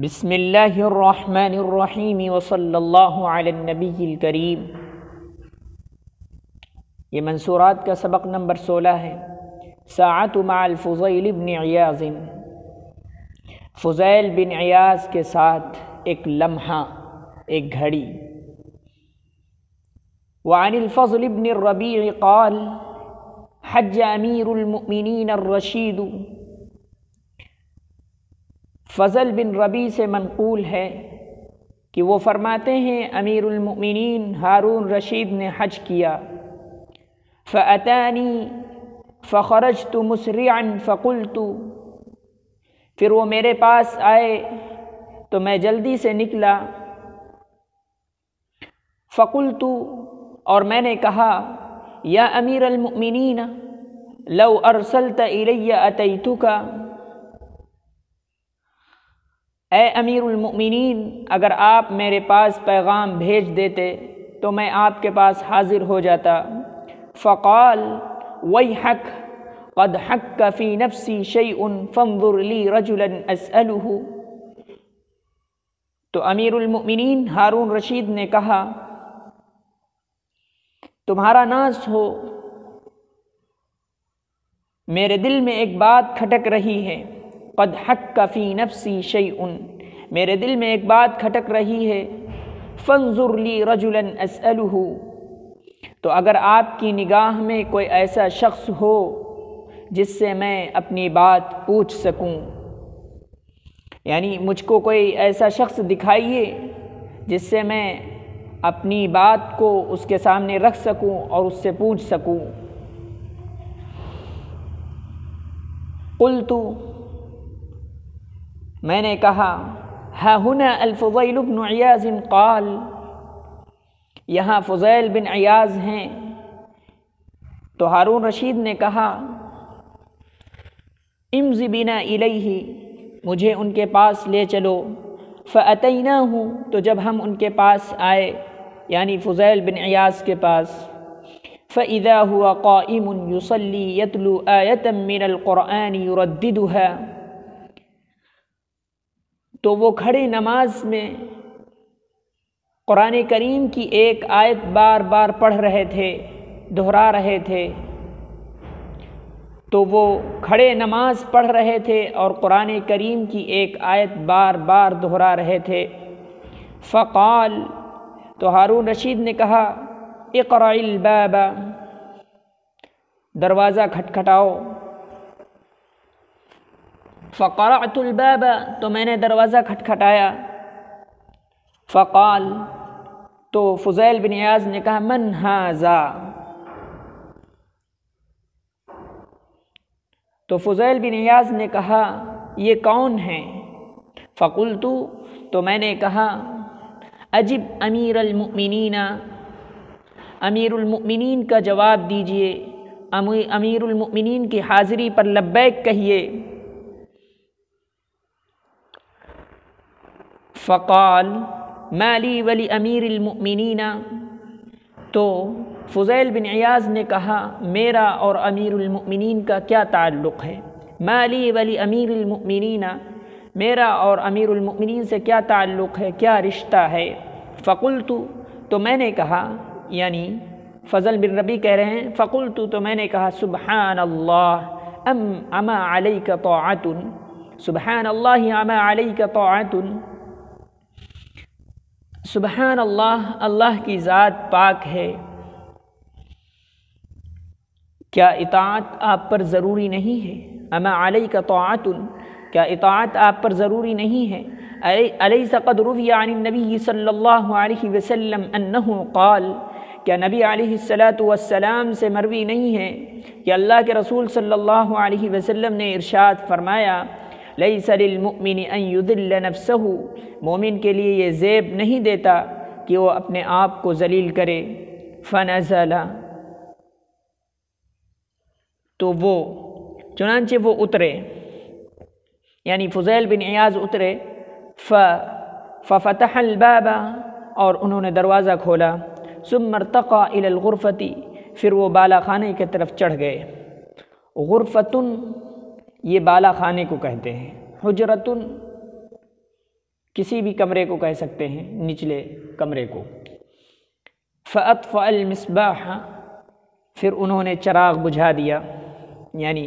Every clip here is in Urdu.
بسم اللہ الرحمن الرحیم وصلی اللہ علی النبی الکریم۔ یہ منصورات کا سبق نمبر 16 ہے۔ ساعۃ مع الفضیل بن عیاض، فضیل بن عیاض کے ساتھ ایک لمحہ، ایک گھڑی۔ وعن الفضل بن الربیع قال حج امیر المؤمنین الرشید، فضل بن ربیع سے منقول ہے کہ وہ فرماتے ہیں امیر المؤمنین ہارون رشید نے حج کیا۔ فأتانی فخرجت مسرعا فقلت، پھر وہ میرے پاس آئے تو میں جلدی سے نکلا۔ فقلت، اور میں نے کہا، یا امیر المؤمنین لو ارسلت الی اتیتک، اے امیر المؤمنین اگر آپ میرے پاس پیغام بھیج دیتے تو میں آپ کے پاس حاضر ہو جاتا۔ فقال ویحک قد حک فی نفسی شیء فانظر لی رجلا اسألہ، تو امیر المؤمنین ہارون رشید نے کہا، تمہارا ناز ہو، میرے دل میں ایک بات کھٹک رہی ہے۔ قد حک فی نفسی شیء، میرے دل میں ایک بات کھٹک رہی ہے۔ فانظر لی رجلا اسألہ، تو اگر آپ کی نگاہ میں کوئی ایسا شخص ہو جس سے میں اپنی بات پوچھ سکوں، یعنی مجھ کو کوئی ایسا شخص دکھائیے جس سے میں اپنی بات کو اس کے سامنے رکھ سکوں اور اس سے پوچھ سکوں۔ قلت، میں نے کہا، ہا ہنا الفضیل بن عیاض قال، یہاں فضیل بن عیاض ہیں۔ تو ہارون رشید نے کہا، امض بنا الیہ، مجھے ان کے پاس لے چلو۔ فاتیناہ، تو جب ہم ان کے پاس آئے، یعنی فضیل بن عیاض کے پاس، فاذا هو قائم یصلی یتلو آیۃ من القرآن یرددها، تو وہ کھڑے نماز میں قرآن کریم کی ایک آیت بار بار پڑھ رہے تھے، دہرا رہے تھے۔ تو وہ کھڑے نماز پڑھ رہے تھے اور قرآن کریم کی ایک آیت بار بار دہرا رہے تھے۔ فقال، تو ہارون رشید نے کہا، اقرع الباب، دروازہ کھٹکھٹاؤ۔ فقرعت الباب، تو میں نے دروازہ کھٹکھٹایا۔ فقال، تو فضیل بن عیاض نے کہا، من ھذا، تو فضیل بن عیاض نے کہا، یہ کون ہے؟ فقلت، تو میں نے کہا، اجب امیر المؤمنین، امیر المؤمنین کا جواب دیجئے، امیر المؤمنین کی حاضری پر لبیک کہیے۔ فقال ما لی ولی امیر المؤمنین، تو فضیل بن عیاض نے کہا، میرا اور امیر المؤمنین کا کیا تعلق ہے؟ ما لی ولی امیر المؤمنین، میرا اور امیر المؤمنین سے کیا تعلق ہے، کیا رشتہ ہے؟ فقلت، تو میں نے کہا، یعنی فضل بن ربیع کہہ رہے ہیں، فقلت، تو میں نے کہا، سبحان اللہ اما علیک طاعۃ، سبحان اللہ اما علیک طاعۃ، سبحان اللہ، اللہ کی ذات پاک ہے، کیا اطاعت آپ پر ضروری نہیں ہے؟ اما علیک طاعۃ، کیا اطاعت آپ پر ضروری نہیں ہے؟ الیس قد روی عن النبی صلی اللہ علیہ وسلم انہ قال، کیا نبی علیہ السلام سے مروی نہیں ہے کہ اللہ کے رسول صلی اللہ علیہ وسلم نے ارشاد فرمایا، لیس للمؤمن ان یذل نفسہ، مومن کے لیے یہ زیب نہیں دیتا کہ وہ اپنے آپ کو ذلیل کرے۔ فنزل، تو وہ چنانچہ وہ اترے، یعنی فضیل بن عیاض اترے۔ ففتح الباب، اور انہوں نے دروازہ کھولا۔ ثم ارتقى الى الغرفة، پھر وہ بالا خانے کی طرف چڑھ گئے۔ غرفتن، یہ بالا خانے کو کہتے ہیں۔ حجرتن، کسی بھی کمرے کو کہہ سکتے ہیں، نچلے کمرے کو۔ فأطفأ المصباح، پھر انہوں نے چراغ بجھا دیا، یعنی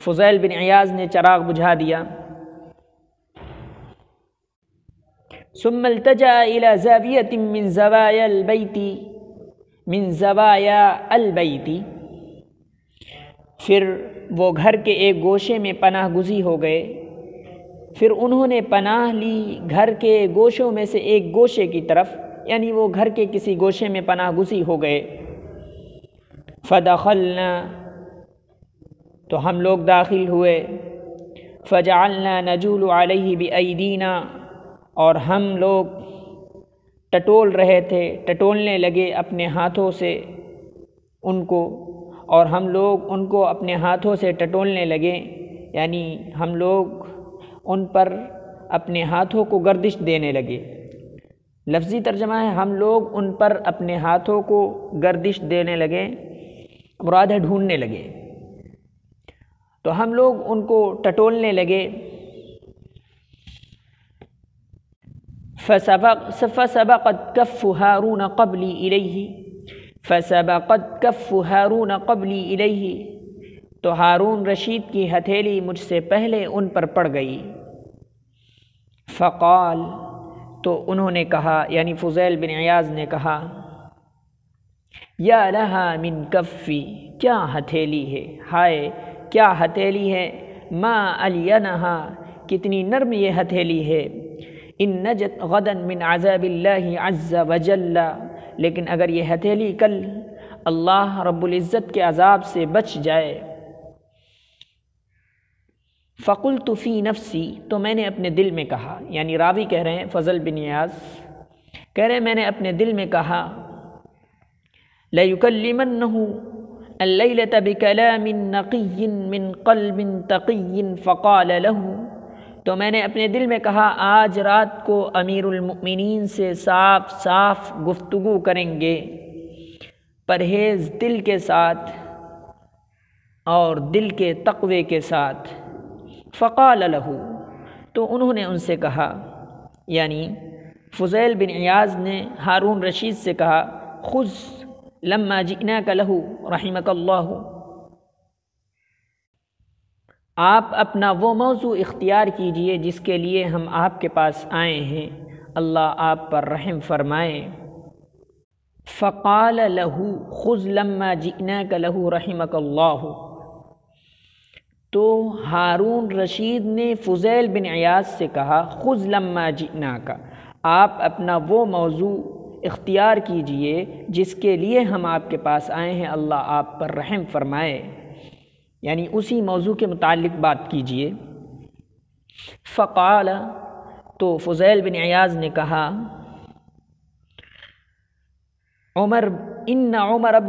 فضیل بن عیاض نے چراغ بجھا دیا۔ ثم التجأ إلى زاوية من زوايا البيت، پھر وہ گھر کے ایک گوشے میں پناہ گزی ہو گئے، پھر انہوں نے پناہ لی گھر کے گوشوں میں سے ایک گوشے کی طرف، یعنی وہ گھر کے کسی گوشے میں پناہ گزی ہو گئے۔ فدخلنا، تو ہم لوگ داخل ہوئے۔ فجعلنا نجول علیہ بأیدینا، اور ہم لوگ ٹٹول رہے تھے، ٹٹولنے لگے اپنے ہاتھوں سے ان کو، اور ہم لوگ ان کو اپنے ہاتھوں سے ٹٹولنے لگے، یعنی ہم لوگ ان پر اپنے ہاتھوں کو گردش دینے لگے۔ لفظی ترجمہ ہے ہم لوگ ان پر اپنے ہاتھوں کو گردش دینے لگے، مراد ہے ڈھونڈنے لگے، تو ہم لوگ ان کو ٹٹولنے لگے۔ فسبقت کف ہارون قبلی الیہ، فسبقت کف ہارون قبلی الیہ، تو ہارون رشید کی ہتھیلی مجھ سے پہلے ان پر پڑ گئی۔ فقال، تو انہوں نے کہا، یعنی فضیل بن عیاض نے کہا، یا لہا من کفی، کیا ہتھیلی ہے، ہائے کیا ہتھیلی ہے، ما الینہا، کتنی نرم یہ ہتھیلی ہے، ان نجت غدا من عذاب اللہ عز وجل، لیکن اگر یہ ہتھیلی کل اللہ رب العزت کے عذاب سے بچ جائے۔ فقلت فی نفسی، تو میں نے اپنے دل میں کہا، یعنی راوی کہہ رہے ہیں فضل بن عیاض کہہ رہے ہیں میں نے اپنے دل میں کہا، لَيُكَلِّمَنَّهُ اللَّيْلَةَ بِكَلَامٍ نَقِيٍّ مِّن قَلْبٍ تَقِيٍّ فَقَالَ لَهُ، تو میں نے اپنے دل میں کہا آج رات کو امیر المؤمنین سے صاف صاف گفتگو کریں گے، پرہیز دل کے ساتھ اور دل کے تقوی کے ساتھ۔ فقال له، تو انہوں نے ان سے کہا، یعنی فضیل بن عیاض نے ہارون رشید سے کہا، خذ لما جئناک له رحمک اللہ، آپ اپنا وہ موضوع اختیار کیجئے جس کے لیے ہم آپ کے پاس آئے ہیں، اللہ آپ پر رحم فرمائے۔ فقال له خذ لما جئناک له رحمک اللہ، تو ہارون رشید نے فضیل بن عیاض سے کہا، خذ لما جئناک، آپ اپنا وہ موضوع اختیار کیجئے جس کے لیے ہم آپ کے پاس آئے ہیں، اللہ آپ پر رحم فرمائے، یعنی اسی موضوع کے متعلق بات کیجئے۔ فقال، تو فضیل بن عیاض نے کہا، ان عمر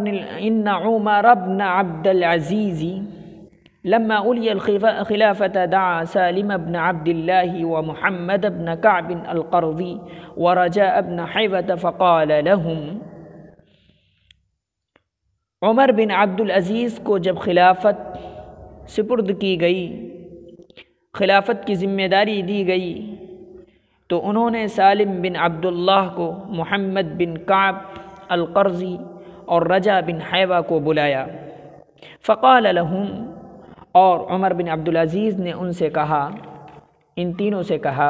بن عبد العزیز لما اولی الخلافة دعا سالم بن عبد الله ومحمد بن كعب القرظي ورجاء بن حيوة فقال لهم، عمر بن عبد العزیز کو جب خلافت سپرد کی گئی، خلافت کی ذمہ داری دی گئی، تو انہوں نے سالم بن عبداللہ کو، محمد بن کعب القرظی اور رجا بن حیوہ کو بلایا۔ فقال لهم، اور عمر بن عبدالعزیز نے ان سے کہا، ان تینوں سے کہا،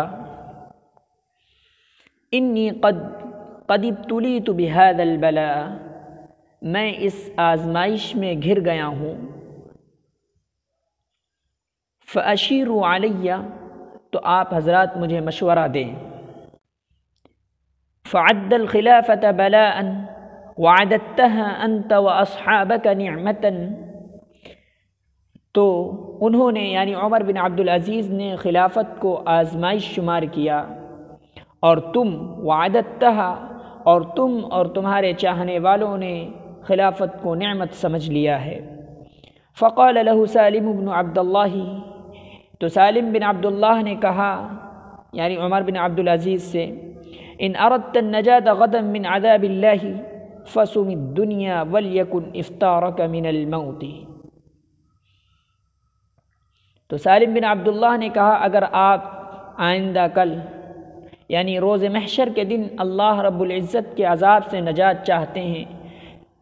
انی قد ابتلیت بهذا البلاء، میں اس آزمائش میں گر گیا ہوں، فاشیروا علی، تو آپ حضرات مجھے مشورہ دیں۔ فعد الخلافة بلاء وعددتها انت واصحابك نعمة، تو انہوں نے یعنی عمر بن عبدالعزیز نے خلافت کو آزمائش شمار کیا، اور تم وعددتها، اور تم اور تمہارے چاہنے والوں نے خلافت کو نعمت سمجھ لیا ہے۔ فقال له سالم بن عبد اللہ، تو سالم بن عبداللہ نے کہا، یعنی عمر بن عبدالعزیز سے، ان اردت النجاة غدا من عذاب اللہ فصم الدنیا ولیکن افطارک من الموت، تو سالم بن عبداللہ نے کہا اگر آپ آئندہ کل یعنی روز محشر کے دن اللہ رب العزت کے عذاب سے نجات چاہتے ہیں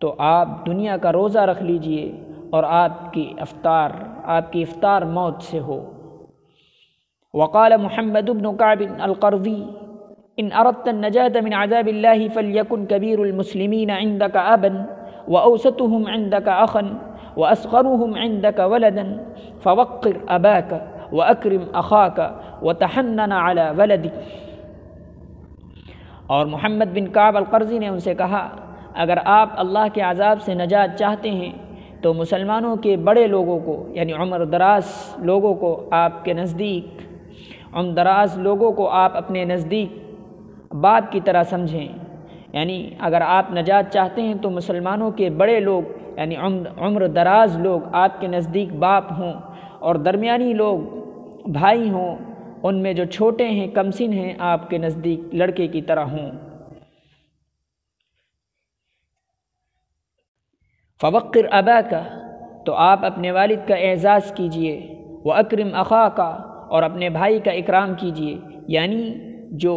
تو آپ دنیا کا روزہ رکھ لیجئے اور آپ کی افطار موت سے ہو۔ وقال محمد بن كعب القرظي ان اردت النجاة من عذاب الله فليكن كبير المسلمين عندك ابا واوسطهم عندك اخا واصغرهم عندك ولدا فوقر اباك واكرم اخاك وتحنن على ولدك۔ اور محمد بن کعب القرظی نے ان سے کہا اگر آپ اللہ کے عذاب سے نجات چاہتے ہیں تو مسلمانوں کے بڑے لوگوں کو یعنی عمر دراز لوگوں کو آپ اپنے نزدیک باپ کی طرح سمجھیں، یعنی اگر آپ نجات چاہتے ہیں تو مسلمانوں کے بڑے لوگ یعنی عمر دراز لوگ آپ کے نزدیک باپ ہوں، اور درمیانی لوگ بھائی ہوں، ان میں جو چھوٹے ہیں کمسن ہیں آپ کے نزدیک لڑکے کی طرح ہوں۔ فوقر اباک، تو آپ اپنے والد کا اعزاز کیجئے، واکرم اخاک، اور اپنے بھائی کا اکرام کیجئے، یعنی جو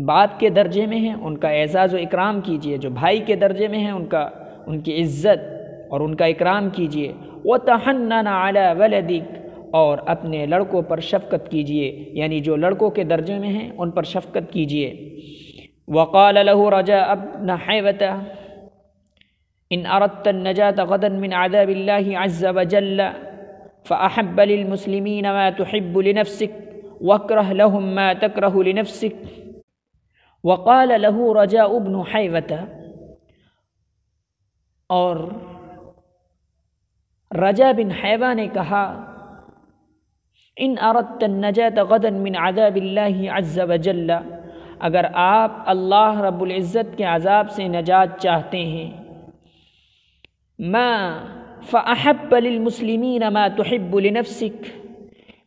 باپ کے درجے میں ہیں ان کا اعزاز و اکرام کیجئے، جو بھائی کے درجے میں ہیں ان کی عزت اور ان کا اکرام کیجئے۔ وتحنن علی ولدک، اور اپنے لڑکوں پر شفقت کیجئے، یعنی جو لڑکوں کے درجے میں ہیں ان پر شفقت کیجئے۔ وقال له رجاء بن حيوة ان اردت النجاة غدا من عذاب الله عز وجل فأحب للمسلمين ما تحب لنفسك واكره لهم ما تكره لنفسك۔ وقال له رجاء بن حيوة، اور رجا بن حیوہ نے کہا ان اردت النجاة غدا من عذاب اللہ عز وجل، اگر آپ اللہ رب العزت کے عذاب سے نجات چاہتے ہیں، ما فأحب للمسلمین ما تحب لنفسک،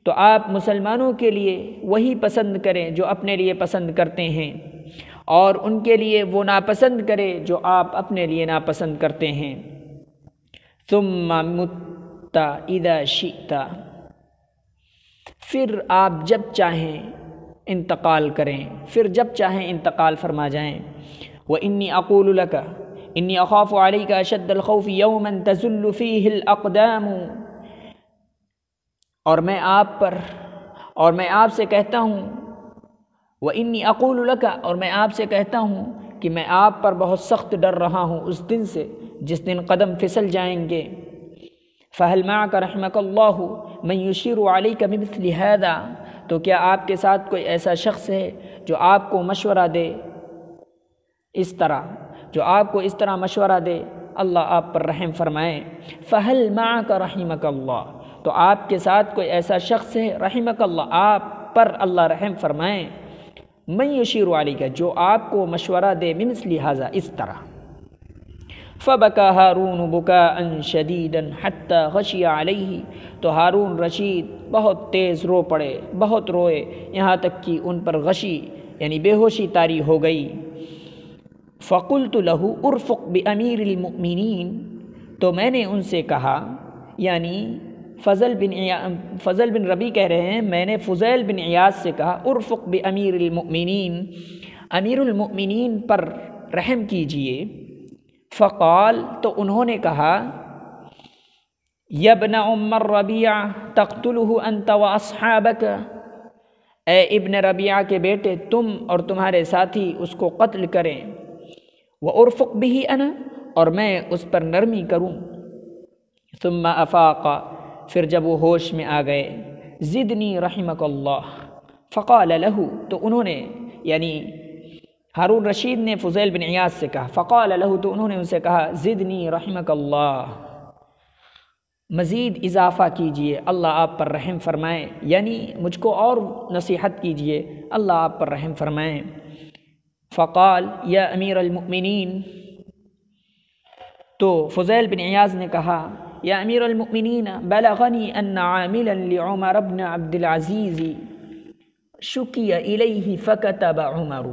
تو آپ مسلمانوں کے لیے وہی پسند کریں جو اپنے لیے پسند کرتے ہیں، اور ان کے لیے وہ ناپسند کرے جو آپ اپنے لیے ناپسند کرتے ہیں۔ ثم مت اذا شئت، پھر آپ جب چاہیں انتقال کریں، پھر جب چاہیں انتقال فرما جائیں۔ وإني أقول لك إني أخاف عليك أشد الخوف يوما تزل فيه الأقدام، اور میں آپ سے کہتا ہوں وإني أقول لك، اور میں آپ سے کہتا ہوں کہ میں آپ پر بہت سخت ڈر رہا ہوں اس دن سے جس دن قدم پھسل جائیں گے۔ فهل معك رحمك الله من يشير عليك بمثل هذا، تو کیا آپ کے ساتھ کوئی ایسا شخص ہے جو آپ کو مشورہ دے اس طرح مشورہ دے اللہ آپ پر رحم فرمائے۔ فهل معك رحمك الله، تو آپ کے ساتھ کوئی ایسا شخص ہے رحمك اللہ آپ پر اللہ رحم فرمائے، من يشير عليك، جو آپ کو مشورہ دے بمثل هذا اس طرح۔ فبكى هارون بكاء شديدا حتى غشي عليه، تو ہارون رشید بہت تیز رو پڑے، بہت روئے، یہاں تک کہ ان پر غشی یعنی بے ہوشی طاری ہو گئی۔ فقلت له ارفق بامیر المؤمنین، تو میں نے ان سے کہا، یعنی فضل بن ربیع کہہ رہے ہیں میں نے فضیل بن عیاض سے کہا ارفق بامیر المؤمنین، امیر المؤمنین پر رحم کیجئے۔ فقال، تو انہوں نے کہا، یا ابن ام الربیع تقتلہ انت واصحابک، اے ابن ربیعہ کے بیٹے تم اور تمہارے ساتھی اس کو قتل کریں، وارفق بہ انا، اور میں اس پر نرمی کروں۔ ثم افاق، پھر جب وہ ہوش میں آ گئے، زدنی رحمک اللہ، فقال له، تو انہوں نے یعنی ہارون رشید نے فضیل بن عیاض سے کہا، فقال له، تو انہوں نے ان سے کہا، زدنی رحمک اللہ، مزید اضافہ کیجئے اللہ آپ پر رحم فرمائیں، یعنی مجھ کو اور نصیحت کیجئے اللہ آپ پر رحم فرمائیں۔ فقال یا امیر المؤمنین، تو فضیل بن عیاض نے کہا، یا امیر المؤمنین بلغنی ان عاملا لعمر بن عبد العزیز شکی الیہ فکتب عمر،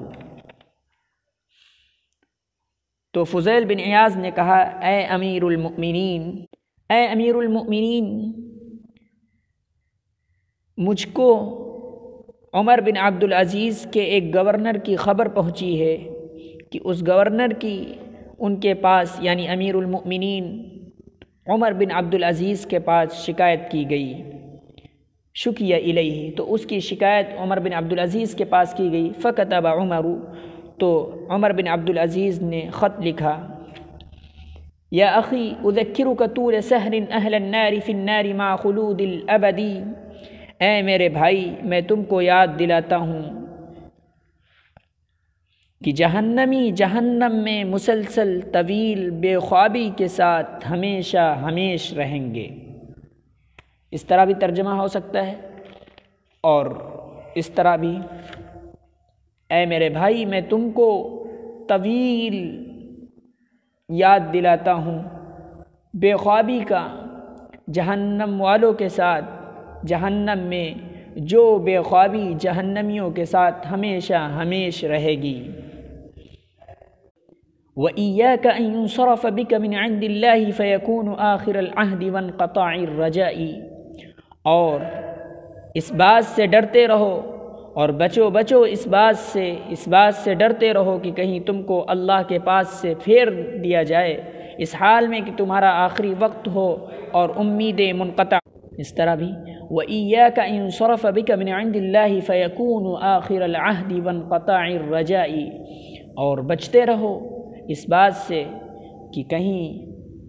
تو فضیل بن عیاض نے کہا، اے امیر المؤمنین، مجھ کو عمر بن عبدالعزیز کے ایک گورنر کی خبر پہنچی ہے کہ اس گورنر کی ان کے پاس یعنی امیر المؤمنین عمر بن عبدالعزیز کے پاس شکایت کی گئی، شکیہ الیہ، تو اس کی شکایت عمر بن عبدالعزیز کے پاس کی گئی۔ فکتب عمر، تو عمر بن عبدالعزیز نے خط لکھا، یا اخی اذکرک طول سہر اہل النار فی النار مع خلود الابدی، اے میرے بھائی میں تم کو یاد دلاتا ہوں کہ جہنمی جہنم میں مسلسل طویل بے خوابی کے ساتھ ہمیشہ ہمیش رہیں گے۔ اس طرح بھی ترجمہ ہو سکتا ہے، اور اس طرح بھی، اے میرے بھائی میں تم کو طویل یاد دلاتا ہوں بے خوابی کا، جہنم والوں کے ساتھ، جہنم میں جو بے خوابی جہنمیوں کے ساتھ ہمیشہ ہمیش رہے گی۔ وَإِيَّاكَ أَن يُنصَرَفَ بِكَ مِنْ عِنْدِ اللَّهِ فَيَكُونُ آخِرَ الْعَهْدِ وَانْقَطَاعِ الرَّجَاءِ، اور اس بات سے ڈرتے رہو اور بچو اس بات سے ڈرتے رہو کہ کہیں تم کو اللہ کے پاس سے پھیر دیا جائے اس حال میں کہ تمہارا آخری وقت ہو اور امیدیں منقطع۔ اس طرح بھی وَإِيَّاكَ أَن يُنصَرَفَ بِكَ مِنْ عِنْدِ اللَّهِ فَيَكُونُ آخِرَ الْعَهْدِ وَانْقَطَاعِ الرَّجَاءِ، اور بچتے رہو اس بات سے کہ کہیں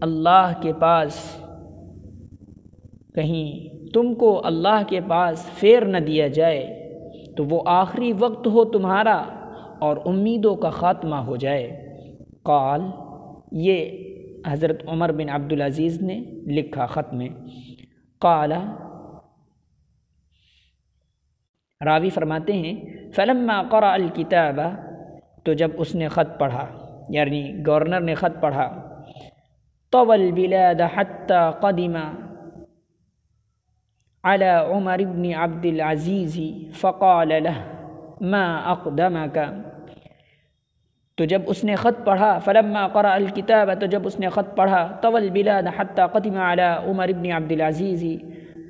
اللہ کے پاس، کہیں تم کو اللہ کے پاس پھیر نہ دیا جائے تو وہ آخری وقت ہو تمہارا اور امیدوں کا خاتمہ ہو جائے۔ قال، یہ حضرت عمر بن عبدالعزیز نے لکھا خط میں۔ قال، راوی فرماتے ہیں فلما قرأ الکتاب، تو جب اس نے خط پڑھا یعنی گورنر نے خط پڑھا، طوى البلاد حتى قدم على عمر بن عبد العزيز فقال له ما أقدمك، تو جب اس نے خط پڑھا، فلما قرأ الکتاب، تو جب اس نے خط پڑھا، طوى البلاد حتى قدم على عمر بن عبد العزيز،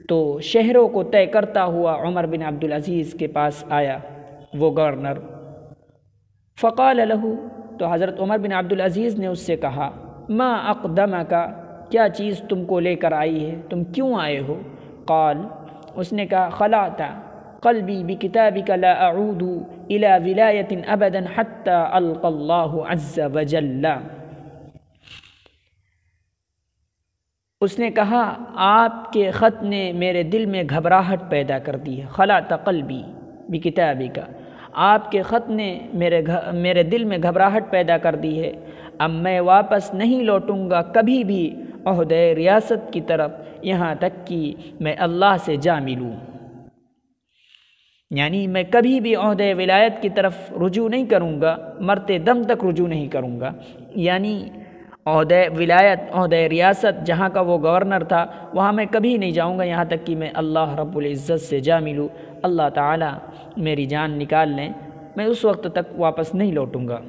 تو شہروں کو طے کرتا ہوا عمر بن عبدالعزیز کے پاس آیا وہ گورنر۔ فقال له، تو حضرت عمر بن عبدالعزیز نے اس سے کہا، ما اقدمک، کیا چیز تم کو لے کر آئی ہے، تم کیوں آئے ہو؟ قال، اس نے کہا، خلعت قلبی بکتابک لا اعود الى ولایت ابدا حتی القى اللہ عز وجل، اس نے کہا آپ کے خط نے میرے دل میں گھبراہٹ پیدا کر دی ہے۔ خلعت قلبی بکتابک، آپ کے خط نے میرے دل میں گھبراہٹ پیدا کر دی ہے، اب میں واپس نہیں لوٹوں گا کبھی بھی عہدۂ ریاست کی طرف یہاں تک کہ میں اللہ سے جا ملوں، یعنی میں کبھی بھی عہدۂ ولایت کی طرف رجوع نہیں کروں گا، مرتے دم تک رجوع نہیں کروں گا، یعنی عہدۂ ولایت، عہدۂ ریاست جہاں کا وہ گورنر تھا وہاں میں کبھی نہیں جاؤں گا یہاں تک کہ میں اللہ رب العزت سے جا ملوں، اللہ تعالیٰ میری جان نکال لیں، میں اس وقت تک واپس نہیں لوٹوں گا۔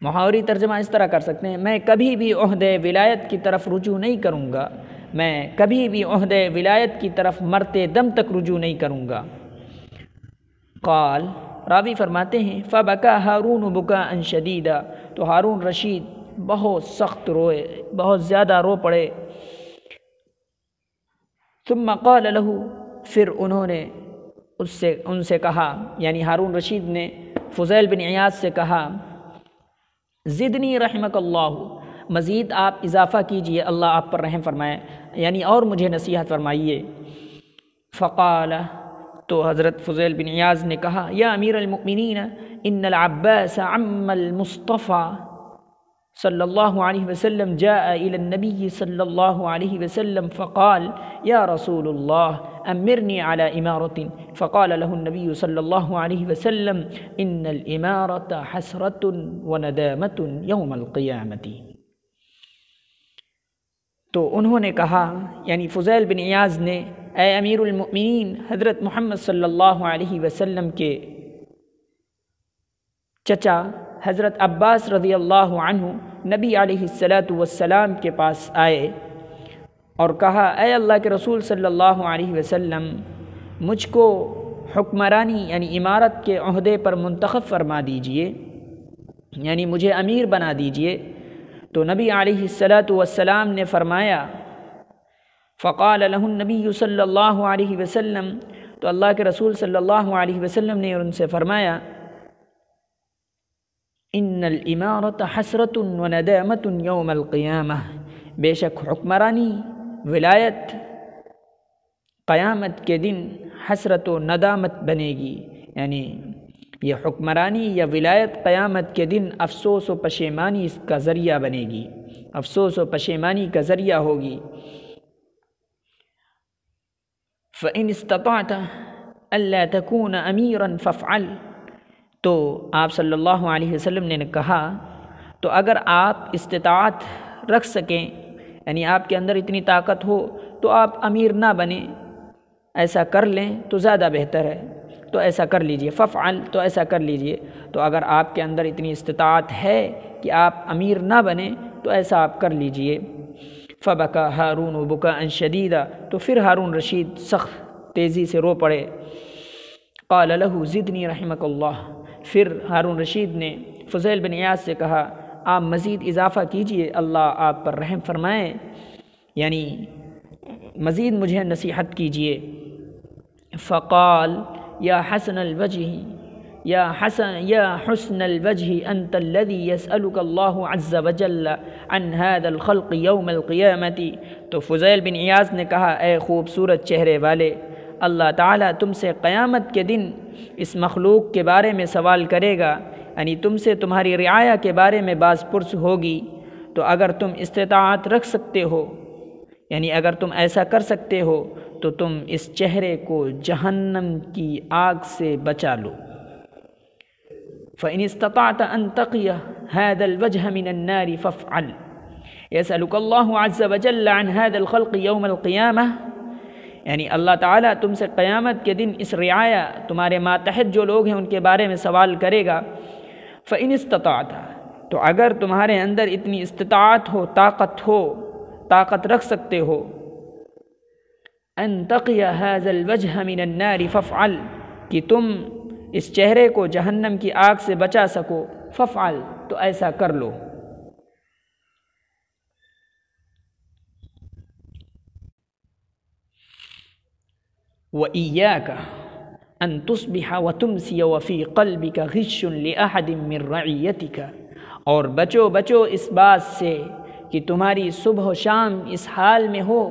محاوری ترجمہ اس طرح کر سکتے ہیں، میں کبھی بھی عہدۂ ولایت کی طرف رجوع نہیں کروں گا، میں کبھی بھی عہدۂ ولایت کی طرف مرتے دم تک رجوع نہیں کروں گا۔ قال، راوی فرماتے ہیں فبکا ہارون بکاء شدیدا، تو ہارون رشید بہت سخت روئے، بہت زیادہ رو پڑے۔ ثم قال له، پھر انہوں نے ان سے کہا، یعنی ہارون رشید نے فضیل بن عیاض سے کہا، زدنی رحمک اللہ، مزید آپ اضافہ کیجئے، اللہ آپ پر رحم فرمائے، یعنی اور مجھے نصیحت فرمائیے۔ فقال، تو حضرت فضیل بن عیاض نے کہا، یا امیر المؤمنین ان العباس عم المصطفى صلی اللہ علیہ وسلم جاء الى النبی صلی اللہ علیہ وسلم فقال یا رسول اللہ امرنی على امارة، فقال له النبی صلی اللہ علیہ وسلم ان الامارة حسرة وندامة یوم القیامة، تو انہوں نے کہا، یعنی فضیل بن عیاض نے، اے امیر المؤمنین، حضرت محمد صلی اللہ علیہ وسلم کے چچا حضرت عباس رضی اللہ عنہ نبی علیہ السلام کے پاس آئے اور کہا، اے اللہ کے رسول صلی اللہ علیہ وسلم، مجھ کو حکمرانی یعنی امارت کے عہدے پر منتخب فرما دیجئے، یعنی مجھے امیر بنا دیجئے۔ تو نبی علیہ الصلاۃ والسلام نے فرمایا، فقال له النبی صلی اللہ علیہ وسلم، تو اللہ کے رسول صلی اللہ علیہ وسلم نے ان سے فرمایا، ان الامارۃ حسرۃ وندامۃ یوم القیامہ، بے شک حکمرانی ولایت قیامت کے دن حسرت و ندامت بنے گی، یعنی یہ حکمرانی یا ولایت قیامت کے دن افسوس و پشیمانی اس کا ذریعہ بنے گی، افسوس و پشیمانی کا ذریعہ ہوگی۔ فَإِنِ اسْتَطَعْتَ أَلَّا تَكُونَ أَمِيرًا فَافْعَلْ، تو آپ صلی اللہ علیہ وسلم نے کہا، تو اگر آپ استطاعت رکھ سکیں، یعنی آپ کے اندر اتنی طاقت ہو تو آپ امیر نہ بنیں، ایسا کر لیں تو زیادہ بہتر ہے، تو ایسا کر لیجئے، فافعل، تو ایسا کر لیجئے۔ تو اگر آپ کے اندر اتنی استطاعت ہے کہ آپ امیر نہ بنیں تو ایسا آپ کر لیجئے۔ فبکا ہارون بکاء شدیدا، تو پھر ہارون رشید سخت تیزی سے رو پڑے۔ قال له زدنی رحمک اللہ، پھر ہارون رشید نے فضیل بن عیاض سے کہا، آپ مزید اضافہ کیجئے، اللہ آپ پر رحم فرمائے، یعنی مزید مجھے نصیحت کیجئے۔ فقال یا حسن الوجہ یا حسن الوجہ انت الذی یسألک اللہ عز وجل عن هذا الخلق یوم القیامت، تو فضیل بن عیاض نے کہا، اے خوبصورت چہرے والے، اللہ تعالیٰ تم سے قیامت کے دن اس مخلوق کے بارے میں سوال کرے گا، یعنی تم سے تمہاری رعایا کے بارے میں باز پرس ہوگی۔ تو اگر تم استطاعت رکھ سکتے ہو، یعنی اگر تم ایسا کر سکتے ہو تو تم اس چہرے کو جہنم کی آگ سے بچا لو۔ فَإِنِ اسْتَطَعْتَ أَن تَقِيَ هَذَا الْوَجْهَ مِنَ النَّارِ فَافْعَلْ يَسْأَلُكَ اللَّهُ عَزَّ وَجَلَّ عَنْ هَذَا الْخَلْقِ يَوْمَ الْقِيَامَةِ، یعنی اللہ تعالیٰ تم سے قیامت کے دن اس رعایا، تمہارے ماتحت جو لوگ ہیں ان کے بارے میں سوال کرے گا۔ فَإِنِ اسْتَطَعْتَ، تو اگر تمہارے اندر اتنی استطاعت ہو، طاقت رکھ سکتے ہو، ان تقی هذا الوجه من النار فافعل، کہ تم اس چہرے کو جہنم کی آگ سے بچا سکو، فافعل، تو ایسا کر لو۔ وَإِيَّاكَ أَن تُصْبِحَ وَتُمْسِيَ وَفِي قَلْبِكَ غِشٌّ لِأَحَدٍ مِّن رَّعِيَّتِكَ، اور بچو اس بات سے کہ تمہاری صبح و شام اس حال میں ہو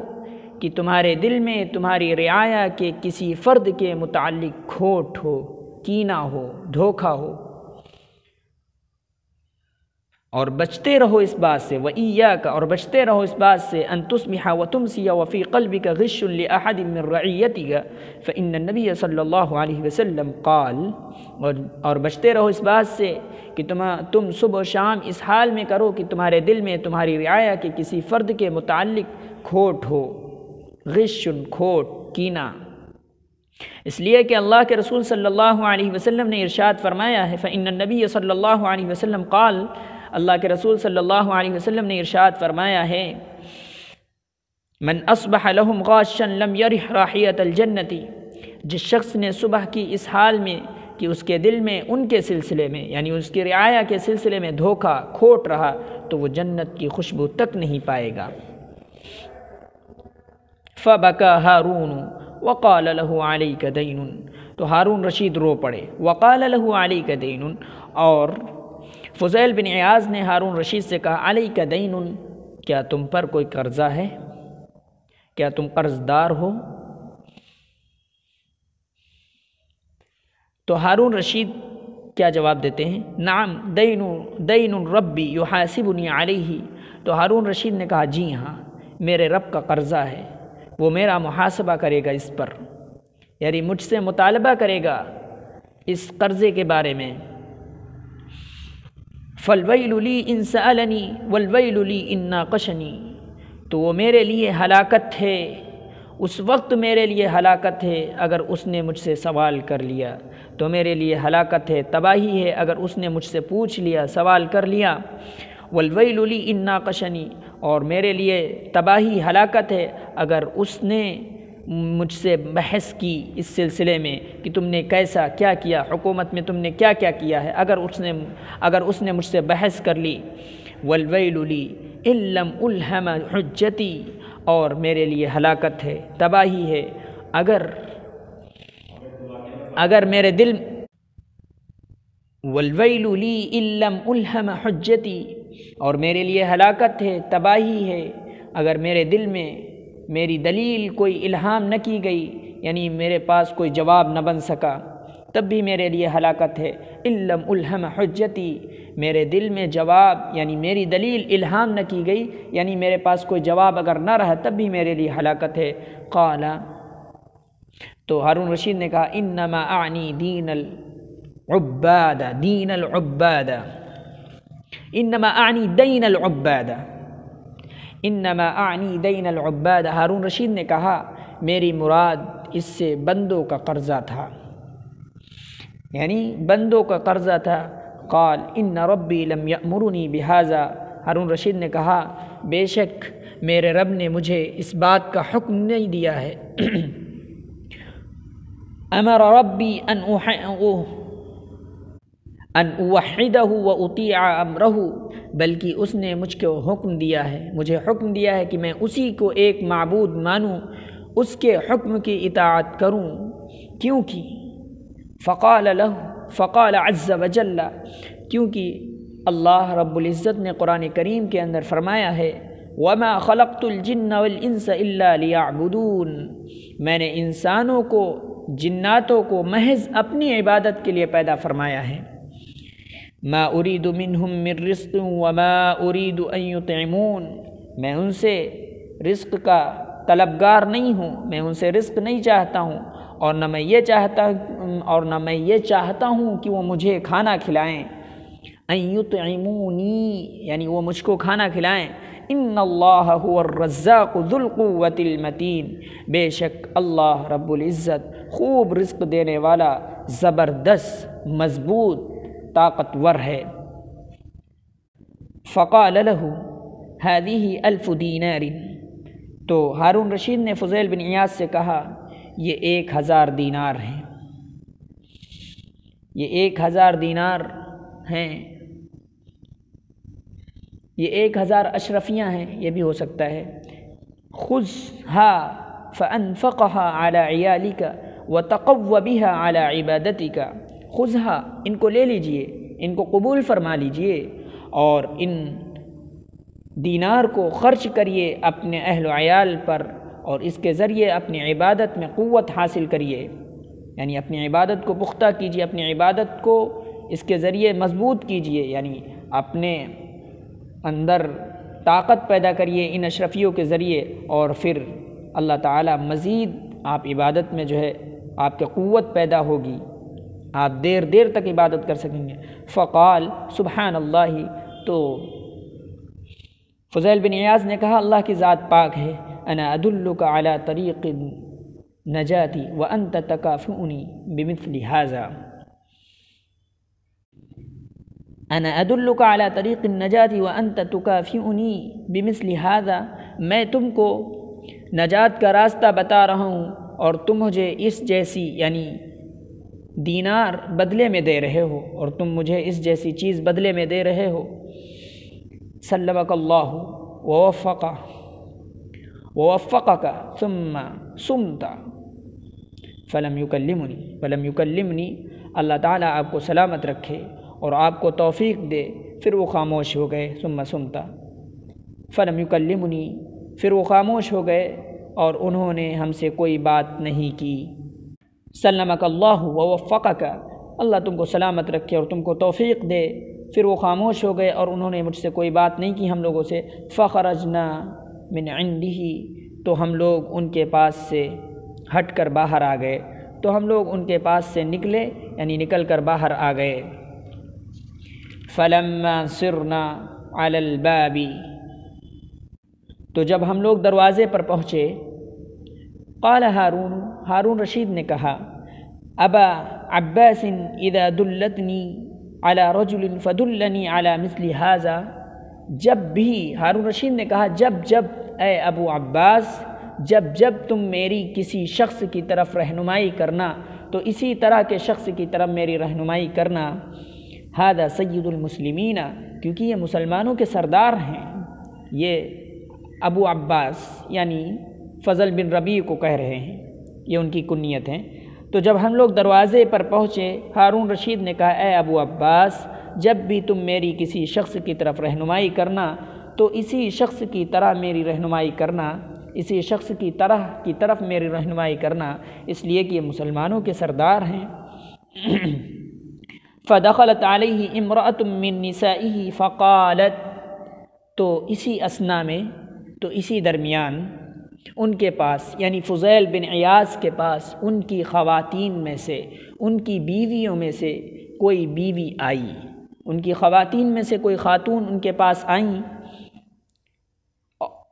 کہ تمہارے دل میں تمہاری رعایا کے کسی فرد کے متعلق کھوٹ ہو، کینہ ہو، دھوکہ ہو، اور بچتے رہو اس بات سے۔ وَإِيَّاكَ، اور بچتے رہو اس بات سے، أَن تُصْبِحَ وَتُمْسِيَ وَفِي قَلْبِكَ غِشٌّ لِأَحَدٍ مِّن رَّعِيَّتِكَ فَإِنَّ النَّبِيَّ صلی اللہ علیہ وسلم قال، اور بچتے رہو اس بات سے کہ تم صبح و شام اس حال میں کرو کہ تمہارے دل میں تمہاری رعایا کے کسی فرد کے متعلق کھوٹ ہو، غشٌ، کھوٹ، کینہ، اس لیے کہ اللہ کے رسول صلی اللہ علیہ وسلم نے ارشاد فرمایا ہے، فإن النبی صلی اللہ علیہ وسلم قال، اللہ کے رسول صلی اللہ علیہ وسلم نے ارشاد فرمایا ہے، من اصبح لهم غاشا لم يرح راحیۃ الجنت، جس شخص نے صبح کی اس حال میں کہ اس کے دل میں ان کے سلسلے میں، یعنی اس کی رعایا کے سلسلے میں دھوکہ، کھوٹ رہا، تو وہ جنت کی خوشبو تک نہیں پائے گا۔ فبکا ہارون وقال له علیک دین، تو ہارون رشید رو پڑے، وقال له علیک دین، اور فضیل بن عیاض نے ہارون رشید سے کہا، علیک دین، کیا تم پر کوئی قرضہ ہے، کیا تم قرض دار ہو؟ تو ہارون رشید کیا جواب دیتے ہیں، نعم دین ربی یحاسبنی علیہ، تو ہارون رشید نے کہا، جی ہاں، میرے رب کا قرضہ ہے، وہ میرا محاسبہ کرے گا اس پر، یعنی مجھ سے مطالبہ کرے گا اس قرضے کے بارے میں۔ فالویل لی ان سألنی والویل لی ان ناقشنی، تو وہ میرے لیے ہلاکت ہے، اس وقت میرے لیے ہلاکت ہے اگر اس نے مجھ سے سوال کر لیا، تو میرے لیے ہلاکت ہے، تباہی ہے اگر اس نے مجھ سے پوچھ لیا، سوال کر لیا۔ والویل لی ان ناقشنی، اور میرے لیے تباہی، ہلاکت ہے اگر اس نے مجھ سے بحث کی اس سلسلے میں کہ تم نے کیسا کیا کیا، حکومت میں تم نے کیا کیا کیا ہے، اگر اس نے مجھ سے بحث کر لی، والویل لی ان لم الہم حجتی، اور میرے لیے ہلاکت ہے، تباہی ہے اگر میرے دل، والویل لی ان لم الہم حجتی، اور میرے لیے ہلاکت ہے، تباہی ہے اگر میرے دل میں میری دلیل کوئی الہام نہ کی گئی، یعنی میرے پاس کوئی جواب نہ بن سکا، تب بھی میرے لیے ہلاکت ہے۔ ان لم الہم حجتی، میرے دل میں جواب یعنی میری دلیل الہام نہ کی گئی، یعنی میرے پاس کوئی جواب اگر نہ رہا تب بھی میرے لیے ہلاکت ہے۔ قال، تو ہارون رشید نے کہا انما اعنی دین العباد، دین العباد، انما اعنی دین العباد، انما اعنی دین العباد، ہارون رشید نے کہا میری مراد اس سے بندوں کا قرضہ تھا، یعنی بندوں کا قرضہ تھا۔ قال ان ربی لم یأمرنی بہذا، ہارون رشید نے کہا بے شک میرے رب نے مجھے اس بات کا حکم نہیں دیا ہے، امر ربی ان اوحدہ واطیع امرہ، بلکہ اس نے مجھ کو حکم دیا ہے، مجھے حکم دیا ہے کہ میں اسی کو ایک معبود مانوں، اس کے حکم کی اطاعت کروں، کیونکہ فقال عز وجل، کیونکہ اللہ رب العزت نے قرآن کریم کے اندر فرمایا ہے وما خلقت الجن والانس الا لیعبدون، میں نے انسانوں کو جناتوں کو محض اپنی عبادت کے لیے پیدا فرمایا ہے۔ ما اريد منهم من رزق وما اريد ان يطعمون، میں ان سے رزق کا طلبگار نہیں ہوں، میں ان سے رزق نہیں چاہتا ہوں، اور نہ میں یہ چاہتا ہوں کہ وہ مجھے کھانا کھلائیں، ان یطعمونی یعنی وہ مجھ کو کھانا کھلائیں۔ ان اللہ هو الرزاق ذو القوة المتین، بے شک اللہ رب العزت خوب رزق دینے والا، زبردست مضبوط طاقتور ہے۔ فقال له هذه 1000 دینار، تو ہارون رشید نے فضیل بن عیاض سے کہا یہ 1000 دینار ہیں، یہ 1000 دینار ہیں، یہ 1000 اشرفیاں ہیں، یہ بھی ہو سکتا ہے۔ خذها فانفقها على عيالك وتقو بها على عبادتك، خذها ان کو لے لیجئے، ان کو قبول فرما لیجئے، اور ان دینار کو خرچ کریے اپنے اہل و عیال پر، اور اس کے ذریعے اپنی عبادت میں قوت حاصل کریے، یعنی اپنی عبادت کو پختہ کیجیے، اپنی عبادت کو اس کے ذریعے مضبوط کیجیے، یعنی اپنے اندر طاقت پیدا کریے ان اشرفیوں کے ذریعے، اور پھر اللہ تعالیٰ مزید آپ عبادت میں جو ہے آپ کے قوت پیدا ہوگی، آپ دیر تک عبادت کر سکیں گے۔ فقال سبحان اللہ، تو فضیل بن عیاض نے کہا اللہ کی ذات پاک ہے، انا ادلک علی طریق النجاۃ وانت تکافئنی بمثل ھذا، انا ادلک علی طریق النجاۃ وانت تکافئنی بمثل ھذا، میں تم کو نجات کا راستہ بتا رہا ہوں اور تم مجھے اس جیسی یعنی دینار بدلے میں دے رہے ہو، اور تم مجھے اس جیسی چیز بدلے میں دے رہے ہو۔ سلمک اللہ ووفقک ثم صمت فلم یکلمنی، اللہ تعالیٰ آپ کو سلامت رکھے اور آپ کو توفیق دے، پھر وہ خاموش ہو گئے۔ ثم صمت فلم یکلمنی، پھر وہ خاموش ہو گئے اور انہوں نے ہم سے کوئی بات نہیں کی۔ سلمک اللہ ووفقک، اللہ تم کو سلامت رکھے اور تم کو توفیق دے، پھر وہ خاموش ہو گئے اور انہوں نے مجھ سے کوئی بات نہیں کی ہم لوگوں سے۔ فخرجنا من عنده، تو ہم لوگ ان کے پاس سے ہٹ کر باہر آ گئے، تو ہم لوگ ان کے پاس سے نکلے یعنی نکل کر باہر آ گئے۔ فلما صرنا علی الباب، تو جب ہم لوگ دروازے پر پہنچے، قال ہارون رشید نے کہا ابا عباس اذا دلتنی علی رجل فدلنی علی مثل ھذا، جب بھی ہارون رشید نے کہا جب اے ابو عباس جب جب تم میری کسی شخص کی طرف رہنمائی کرنا تو اسی طرح کے شخص کی طرف میری رہنمائی کرنا۔ ھذا سید المسلمین، کیونکہ یہ مسلمانوں کے سردار ہیں۔ یہ ابو عباس یعنی فضل بن ربیع کو کہہ رہے ہیں، یہ ان کی کنیت ہیں۔ تو جب ہم لوگ دروازے پر پہنچے، ہارون رشید نے کہا اے ابو عباس، جب بھی تم میری کسی شخص کی طرف رہنمائی کرنا تو اسی شخص کی طرح میری رہنمائی کرنا، اسی شخص کی طرف میری رہنمائی کرنا، اس لیے کہ یہ مسلمانوں کے سردار ہیں۔ فدخلت علیہ امرأۃ من نسائہ فقالت، تو اسی اثنا میں، تو اسی درمیان ان کے پاس یعنی فضیل بن عیاض کے پاس ان کی خواتین میں سے، ان کی بیویوں میں سے کوئی بیوی آئی، ان کی خواتین میں سے کوئی خاتون ان کے پاس آئیں۔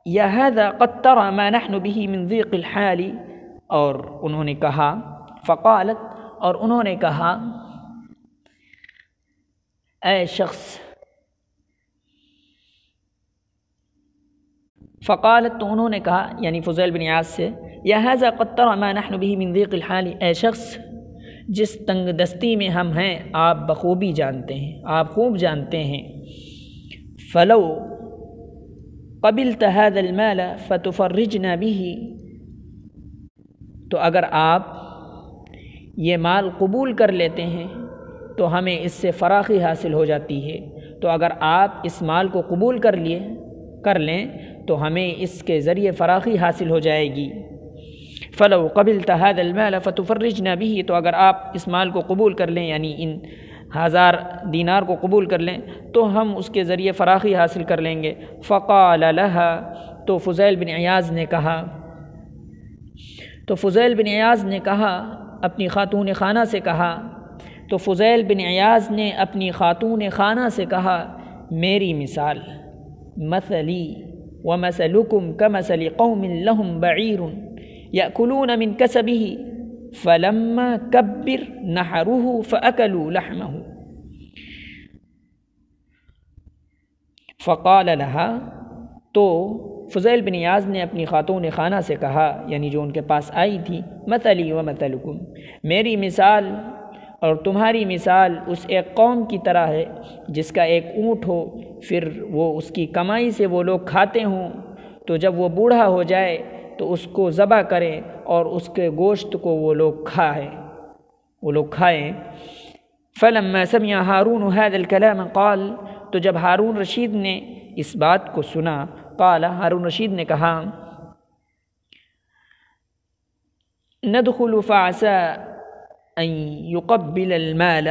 یا ھذا قد تری ما نحن به من ضیق الحال، اور انہوں نے کہا، فقالت، اور انہوں نے کہا، اے شخص، فقالت، تو انہوں نے کہا یعنی فضیل بن عیاض سے، یا ھذا قد تری ما نحن به من ضیق الحال، اے شخص جس تنگ دستی میں ہم ہیں آپ بخوبی جانتے ہیں، آپ خوب جانتے ہیں۔ فلو قبلت هذا المال فتفرجنا به، تو اگر آپ یہ مال قبول کر لیتے ہیں تو ہمیں اس سے فراخی حاصل ہو جاتی ہے، تو اگر آپ اس مال کو قبول کر لیں تو ہمیں اس کے ذریعے فراخی حاصل ہو جائے گی۔ فلو قبلت هذا المال فتفرجنا به، تو اگر آپ اس مال کو قبول کر لیں یعنی ان 1000 دینار کو قبول کر لیں تو ہم اس کے ذریعے فراخی حاصل کر لیں گے۔ فقال لها، تو فضیل بن عیاض نے کہا، اپنی خاتون خانہ سے کہا، تو فضیل بن عیاض نے اپنی خاتون خانہ سے کہا، میری مثال مثلی ومثلکم کمثل قوم لهم بعیر یأکلون من کسبہ فلما کبر نحروہ فأکلوا لحمہ۔ فقال لها، تو فضیل بن عیاض نے اپنی خاتون خانہ سے کہا یعنی جو ان کے پاس آئی تھی، مثلی و مثلکم، میری مثال اور تمہاری مثال اس ایک قوم کی طرح ہے جس کا ایک اونٹ ہو، پھر وہ اس کی کمائی سے وہ لوگ کھاتے ہوں، تو جب وہ بوڑھا ہو جائے تو اس کو ذبح کریں اور اس کے گوشت کو وہ لوگ کھائیں۔ فلما سمع ہارون هذا الكلام قال، تو جب ہارون رشید نے اس بات کو سنا، قال، ہارون رشید نے کہا، ندخل فعسى ان يقبل المال،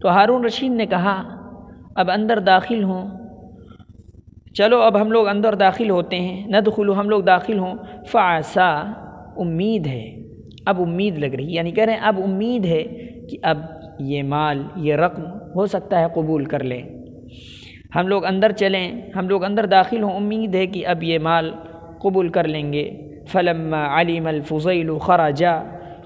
تو ہارون رشید نے کہا اب اندر داخل ہوں، چلو اب ہم لوگ اندر داخل ہوتے ہیں، ندخل، ہم لوگ داخل ہوں، فعسى، امید ہے، اب امید لگ رہی، یعنی کہہ رہے ہیں اب امید ہے کہ اب یہ مال، یہ رقم ہو سکتا ہے قبول کر لیں، ہم لوگ اندر چلیں، ہم لوگ اندر داخل ہوں، امید ہے کہ اب یہ مال قبول کر لیں گے۔ فلما علم الفضیل خرجا،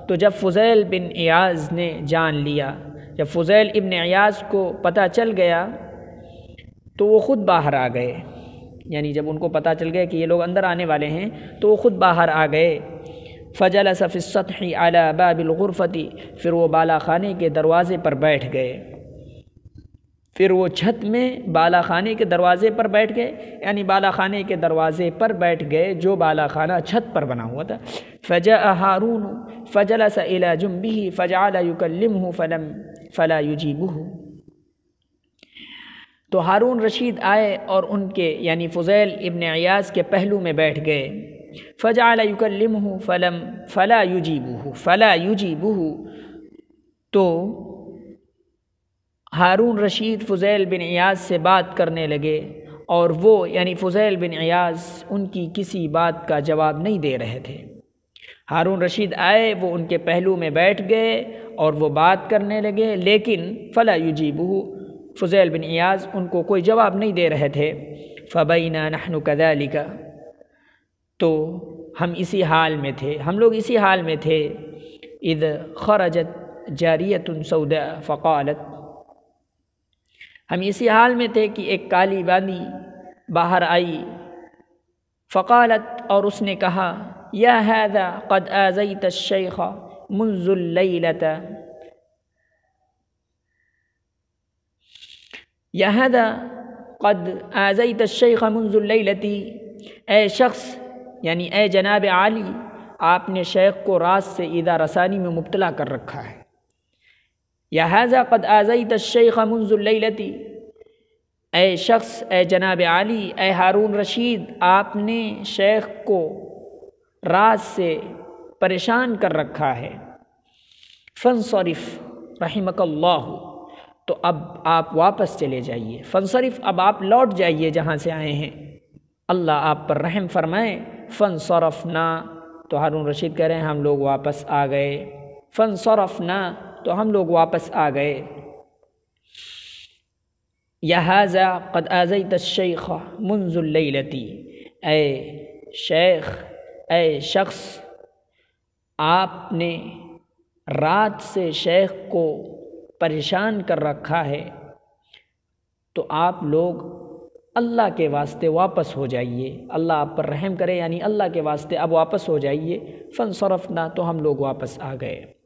تو جب فضیل بن عیاض نے جان لیا، جب فضیل ابن عیاض کو پتہ چل گیا تو وہ خود باہر آ گئے، یعنی جب ان کو پتہ چل گیا کہ یہ لوگ اندر آنے والے ہیں تو وہ خود باہر آ گئے۔ فجلس فی السطح علی باب الغرفۃ، پھر وہ بالا خانے کے دروازے پر بیٹھ گئے، پھر وہ چھت میں بالا خانے کے دروازے پر بیٹھ گئے، یعنی بالا خانے کے دروازے پر بیٹھ گئے جو بالا خانہ چھت پر بنا ہوا تھا۔ فجاء ہارون فجلس الی جنبہ فجعل یکلمہ فلا یجیبہ، تو ہارون رشید آئے اور ان کے یعنی فضیل ابن عیاض کے پہلو میں بیٹھ گئے۔ فجعل یکلمہ فلا یجیبہ، تو ہارون رشید فضیل بن عیاض سے بات کرنے لگے اور وہ یعنی فضیل بن عیاض ان کی کسی بات کا جواب نہیں دے رہے تھے۔ ہارون رشید آئے، وہ ان کے پہلو میں بیٹھ گئے اور وہ بات کرنے لگے، لیکن فلا یجیبہ، فضیل بن عیاض ان کو کوئی جواب نہیں دے رہے تھے۔ فبینا نحن کذالک، تو ہم اسی حال میں تھے، ہم لوگ اسی حال میں تھے، اذ خرجت جاریۃ سوداء فقالت، ہم اسی حال میں تھے کہ ایک کالی باندی باہر آئی، فقالت، اور اس نے کہا، یا ھذا قد آذیت الشیخ منذ اللیلۃ، یا ھذا قد آذیت الشیخ منذ اللیلۃ، اے شخص یعنی اے جناب عالی، آپ نے شیخ کو رات سے ایذا رسانی میں مبتلا کر رکھا ہے۔ یا ھذا قد آذیت الشیخ منذ اللیلۃ، اے شخص اے جناب عالی، اے ہارون رشید، آپ نے شیخ کو رات سے پریشان کر رکھا ہے۔ فانصرف رحمک اللہ، تو اب آپ واپس چلے جائیے۔ فانصرف، اب آپ لوٹ جائیے جہاں سے آئے ہیں، اللہ آپ پر رحم فرمائے۔ فانصرفنا، تو ہارون رشید کہہ رہے ہیں ہم لوگ واپس آ گئے۔ فانصرفنا، تو ہم لوگ واپس آ گئے۔ یا ھذا قد آذیت الشیخ منذ اللیلۃ، اے شیخ، اے شخص، آپ نے رات سے شیخ کو پریشان کر رکھا ہے، تو آپ لوگ اللہ کے واسطے واپس ہو جائیے، اللہ آپ پر رحم کرے، یعنی اللہ کے واسطے اب واپس ہو جائیے۔ فانصرفنا، تو ہم لوگ واپس آ گئے۔